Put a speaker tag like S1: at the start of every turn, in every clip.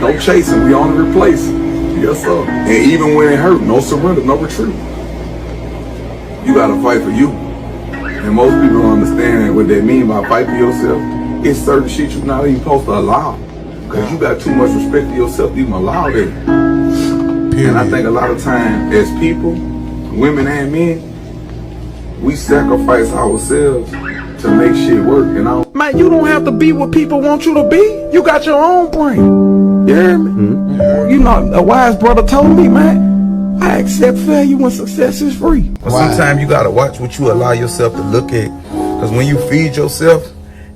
S1: No chasing, we on the replace. Yes, sir. And even when it hurt, no surrender, no retreat. You gotta fight for you. And most people don't understand what they mean by fight for yourself. It's certain shit you're not even supposed to allow. Because you got too much respect for yourself to even allow that. And I think a lot of times, as people, women and men, we sacrifice ourselves to make shit work. And man, you don't have to be what people want you to be. You got your own brain. You hear me? Mm-hmm. You know, a wise brother told me, man, I accept failure when success is free. But sometimes you gotta watch what you allow yourself to look at. Because when you feed yourself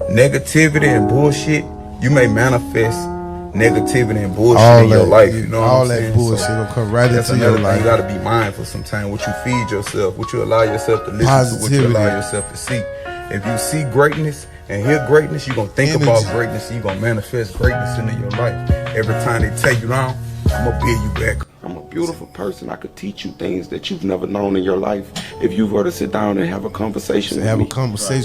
S1: negativity and bullshit, you may manifest negativity and bullshit in your life. You know
S2: all
S1: what I'm saying?
S2: That bullshit will come right into your life.
S1: You gotta be mindful sometimes what you feed yourself, what you allow yourself to listen to, what you allow yourself to see. If you see greatness and hear greatness, you're gonna think about greatness and you're gonna manifest greatness into your life. Every time they take you down, I'm gonna build you back. I'm a beautiful person. I could teach you things that you've never known in your life if you were to sit down and have a conversation with me.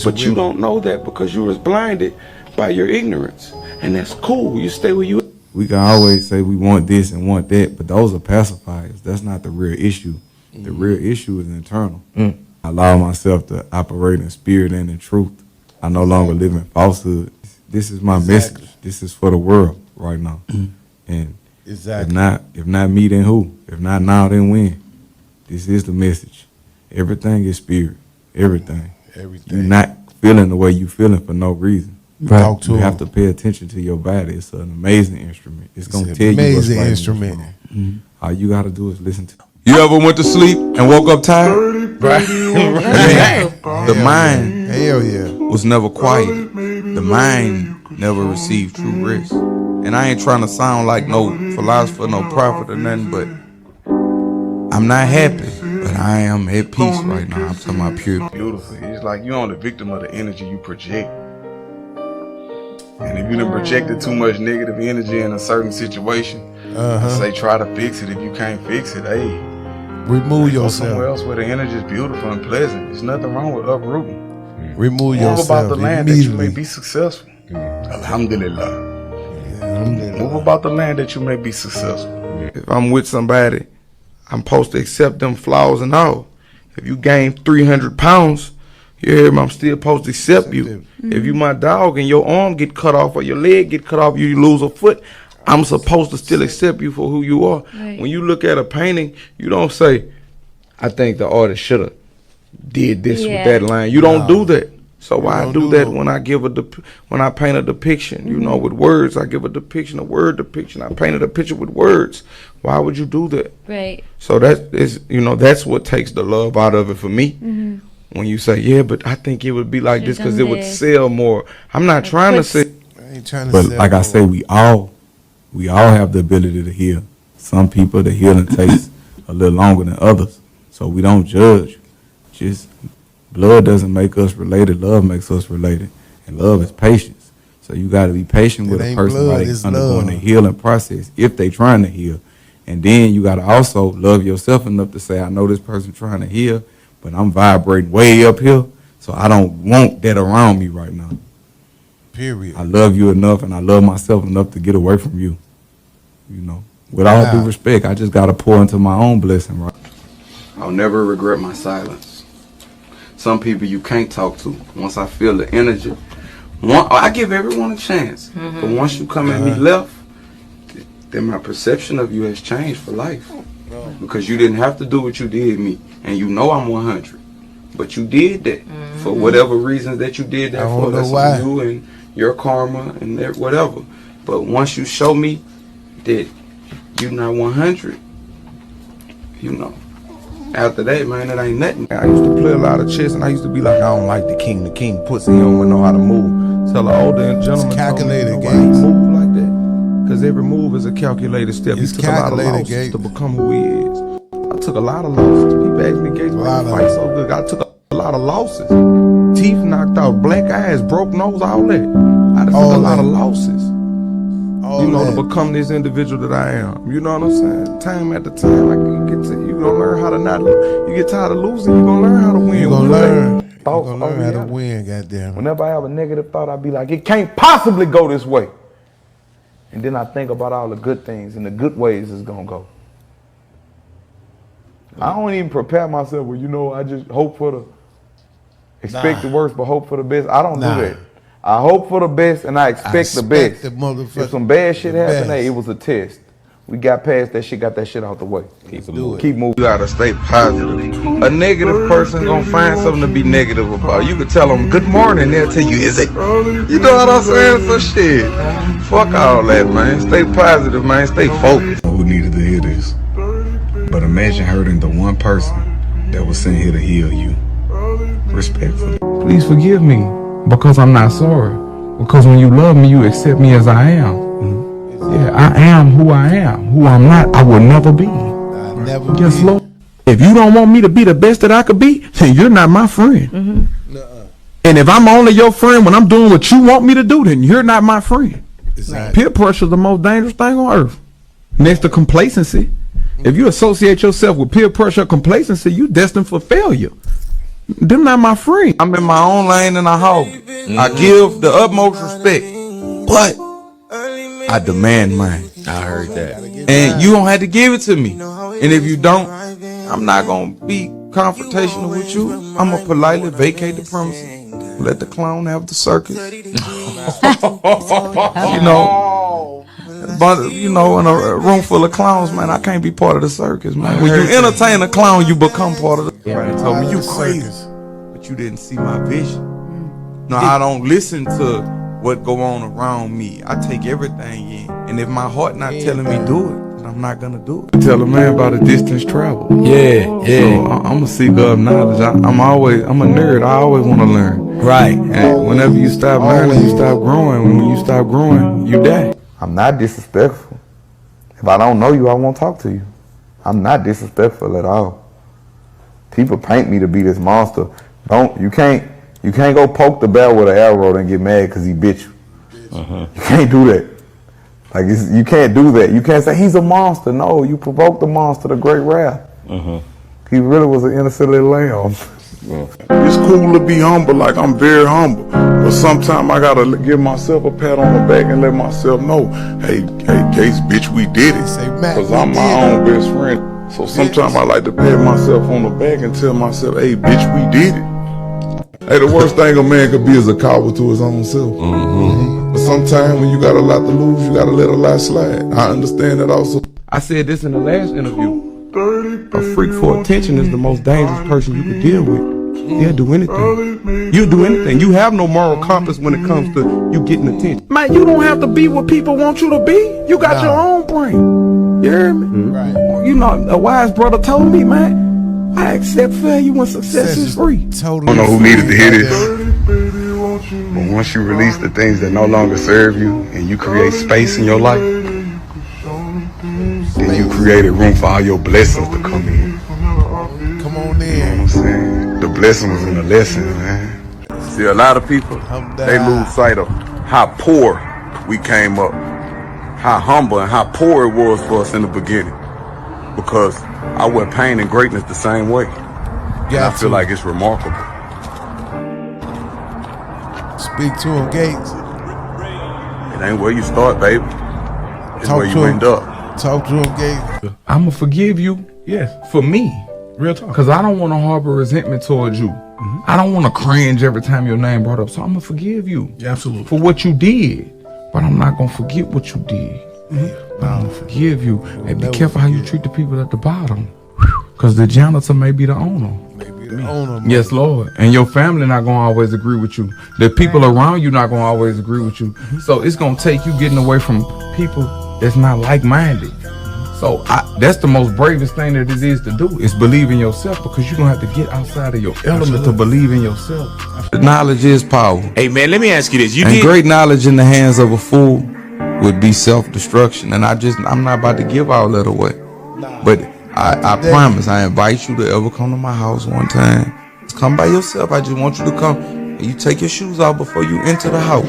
S1: But you don't know that because you was blinded by your ignorance. And that's cool. You stay where you.
S3: We can always say we want this and want that, but those are pacifiers. That's not the real issue. The real issue is internal. I allow myself to operate in spirit and in truth. I no longer live in falsehood. This is my message. This is for the world right now. And if not me, then who? If not now, then when? This is the message. Everything is spirit. Everything. You're not feeling the way you feeling for no reason.
S2: Right.
S3: You have to pay attention to your body. It's an amazing instrument. It's gonna tell you what's right.
S2: Instrument.
S3: All you gotta do is listen to. You ever went to sleep and woke up tired? Right. The mind,
S2: hell yeah,
S3: was never quiet. The mind never received true rest. And I ain't trying to sound like no philosopher, no prophet or nothing, but I'm not happy, but I am at peace right now. I'm talking about pure.
S1: Beautiful. It's like you're on the victim of the energy you project. And if you done projected too much negative energy in a certain situation, say try to fix it. If you can't fix it, hey,
S2: remove yourself.
S1: Somewhere else where the energy is beautiful and pleasant. There's nothing wrong with uprooting.
S2: Remove yourself.
S1: Move about the land that you may be successful. Alhamdulillah. Move about the land that you may be successful. If I'm with somebody, I'm supposed to accept them flaws and all. If you gain 300 pounds, you hear me? I'm still supposed to accept you. If you my dog and your arm get cut off or your leg get cut off, you lose a foot, I'm supposed to still accept you for who you are. Right. When you look at a painting, you don't say, I think the artist should have did this with that line. You don't do that. So why I do that when I give when I paint a depiction, you know, with words, I give a depiction, a word depiction. I painted a picture with words. Why would you do that?
S4: Right.
S1: So that is, you know, that's what takes the love out of it for me. When you say, yeah, but I think it would be like this because it would sell more. I'm not trying to say.
S3: But like I say, we all have the ability to heal. Some people, the healing takes a little longer than others. So we don't judge. Just blood doesn't make us related. Love makes us related. And love is patience. So you got to be patient with a person while they're undergoing the healing process, if they trying to heal. And then you got to also love yourself enough to say, I know this person trying to heal, but I'm vibrating way up here, so I don't want that around me right now.
S2: Period.
S3: I love you enough, and I love myself enough to get away from you. You know, with all due respect, I just got to pour into my own blessing, right? I'll never regret my silence. Some people you can't talk to. Once I feel the energy, I give everyone a chance. But once you come at me left, then my perception of you has changed for life. Because you didn't have to do what you did me. And you know I'm 100. But you did that for whatever reasons that you did that for. That's on you and your karma and whatever. But once you show me that you're not 100, you know, after that, man, it ain't nothing. I used to play a lot of chess and I used to be like, I don't like the king pussy, he don't know how to move. Tell an older gentleman,
S2: calculated
S3: games. Move like that. Because every move is a calculated step. He took a lot of losses to become who he is. I took a lot of losses. People ask me, Gates, why you fight so good? I took a lot of losses. Teeth knocked out, black eyes, broke nose, all that. I took a lot of losses. You know, to become this individual that I am. You know what I'm saying? Time at the time, you gonna learn how to not lose. You get tired of losing, you gonna learn how to win.
S2: You gonna learn how to win, goddamn.
S1: Whenever I have a negative thought, I be like, it can't possibly go this way.
S4: And then I think about all the good things and the good ways it's gonna go. I don't even prepare myself with, I just hope for the, expect the worst, but hope for the best. I don't do that. I hope for the best and I expect the best. If some bad shit happened, hey, it was a test. We got past that shit, got that shit out the way. Keep moving.
S3: You gotta stay positive. A negative person gonna find something to be negative about. You could tell them good morning, they'll tell you, is it? You know what I'm saying? So shit. Fuck all that, man. Stay positive, man. Stay focused. Who needed to hear this? But imagine hurting the one person that was sent here to heal you. Respectfully. Please forgive me because I'm not sorry. Because when you love me, you accept me as I am. Yeah, I am who I am. Who I'm not, I will never be. Yes, Lord. If you don't want me to be the best that I could be, then you're not my friend. And if I'm only your friend when I'm doing what you want me to do, then you're not my friend. Peer pressure is the most dangerous thing on earth. Next to complacency. If you associate yourself with peer pressure or complacency, you destined for failure. Them not my friend. I'm in my own lane and I hog. I give the utmost respect, but I demand mine.
S5: I heard that.
S3: And you don't have to give it to me. And if you don't, I'm not going to be confrontational with you. I'm going to politely vacate the premises. Let the clown have the circus. But, in a room full of clowns, man, I can't be part of the circus, man. When you entertain a clown, you become part of the... Everybody told me, you crazy. But you didn't see my vision. No, I don't listen to what go on around me. I take everything in. And if my heart not telling me do it, then I'm not gonna do it. Tell a man about a distance travel.
S5: Yeah.
S3: So I'm a seeker of knowledge. I'm a nerd. I always want to learn.
S5: Right.
S3: And whenever you stop learning, you stop growing. When you stop growing, you die.
S4: I'm not disrespectful. If I don't know you, I won't talk to you. I'm not disrespectful at all. People paint me to be this monster. You can't go poke the bear with an arrow and get mad because he bit you. You can't do that. You can't do that. You can't say he's a monster. No, you provoked the monster to great wrath. He really was an innocent little lamb.
S1: It's cool to be humble, like I'm very humble. But sometimes I gotta give myself a pat on the back and let myself know, hey, Gates, bitch, we did it. Cause I'm my own best friend. So sometimes I like to pat myself on the back and tell myself, hey, bitch, we did it. Hey, the worst thing a man could be is a coward to his own self. But sometimes when you got a lot to lose, you gotta let a lot slide. I understand that also.
S3: I said this in the last interview. A freak for attention is the most dangerous person you could deal with. They'll do anything. You'll do anything. You have no moral compass when it comes to you getting attention. Man, you don't have to be what people want you to be. You got your own brain. You hear me? Right. A wise brother told me, man, I accept failure when success is free.
S2: Totally.
S1: I don't know who needed to hear this. But once you release the things that no longer serve you and you create space in your life, then you created room for all your blessings to come in.
S2: Come on in.
S1: You know what I'm saying? The blessing was in the lesson, man. See, a lot of people, they lose sight of how poor we came up, how humble and how poor it was for us in the beginning. Because I went pain and greatness the same way. And I feel like it's remarkable.
S2: Speak to him, Gates.
S1: It ain't where you start, baby. It's where you end up.
S2: Talk to him, Gates.
S3: I'ma forgive you, yes, for me. Real talk. Because I don't want to harbor resentment towards you. I don't want to cringe every time your name brought up. So I'm going to forgive you.
S2: Yeah, absolutely.
S3: For what you did. But I'm not going to forget what you did. I'm going to forgive you. And be careful how you treat the people at the bottom. Because the janitor may be the owner. Yes, Lord. And your family not going to always agree with you. The people around you not going to always agree with you. So it's going to take you getting away from people that's not like-minded. So that's the most bravest thing that it is to do, is believe in yourself, because you're going to have to get outside of your element to believe in yourself. Knowledge is power.
S5: Hey, man, let me ask you this.
S3: Great knowledge in the hands of a fool would be self-destruction. And I'm not about to give all that away. But I promise, I invite you to ever come to my house one time. Just come by yourself. I just want you to come and you take your shoes off before you enter the house.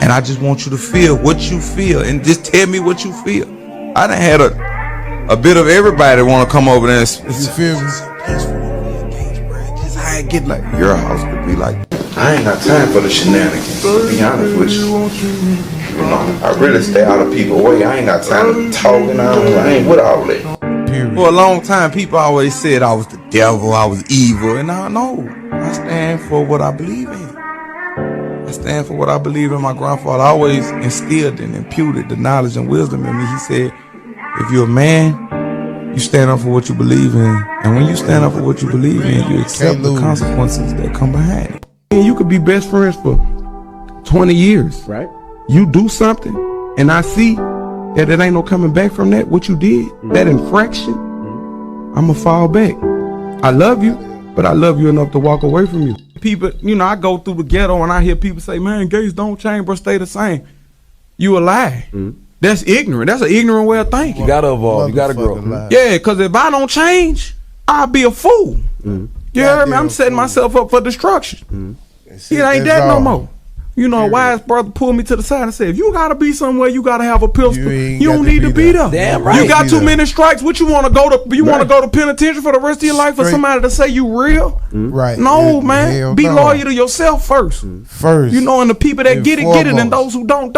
S3: And I just want you to feel what you feel and just tell me what you feel. I done had a bit of everybody want to come over there and
S2: you feel me?
S3: Just how I get like your house could be like. I ain't got time for the shenanigans, to be honest with you. You know, I really stay out of people's way. I ain't got time to talk, and I ain't with all that.
S2: Period.
S3: For a long time, people always said I was the devil, I was evil, and I know. I stand for what I believe in. I stand for what I believe in. My grandfather always instilled and imputed the knowledge and wisdom in me. He said, if you're a man, you stand up for what you believe in. And when you stand up for what you believe in, you accept the consequences that come behind it. And you could be best friends for 20 years.
S6: Right.
S3: You do something, and I see that it ain't no coming back from that, what you did, that infraction, I'ma fall back. I love you, but I love you enough to walk away from you. People, you know, I go through the ghetto and I hear people say, man, gays don't change, but stay the same. You a lie. That's ignorant. That's an ignorant way of thinking.
S6: You gotta evolve. You gotta grow.
S3: Yeah, because if I don't change, I'll be a fool. You heard me? I'm setting myself up for destruction. It ain't that no more. You know, a wise brother pulled me to the side and said, if you gotta be somewhere, you gotta have a pistol. You don't need to be there.
S6: Damn right.
S3: You got too many strikes. What you wanna go to? You wanna go to penitentiary for the rest of your life for somebody to say you real?
S2: Right.
S3: No, man.
S2: Hell
S3: Be
S2: no.
S3: loyal to yourself first.
S2: First.
S3: You know, and the people that
S2: and
S3: get it, and those who don't.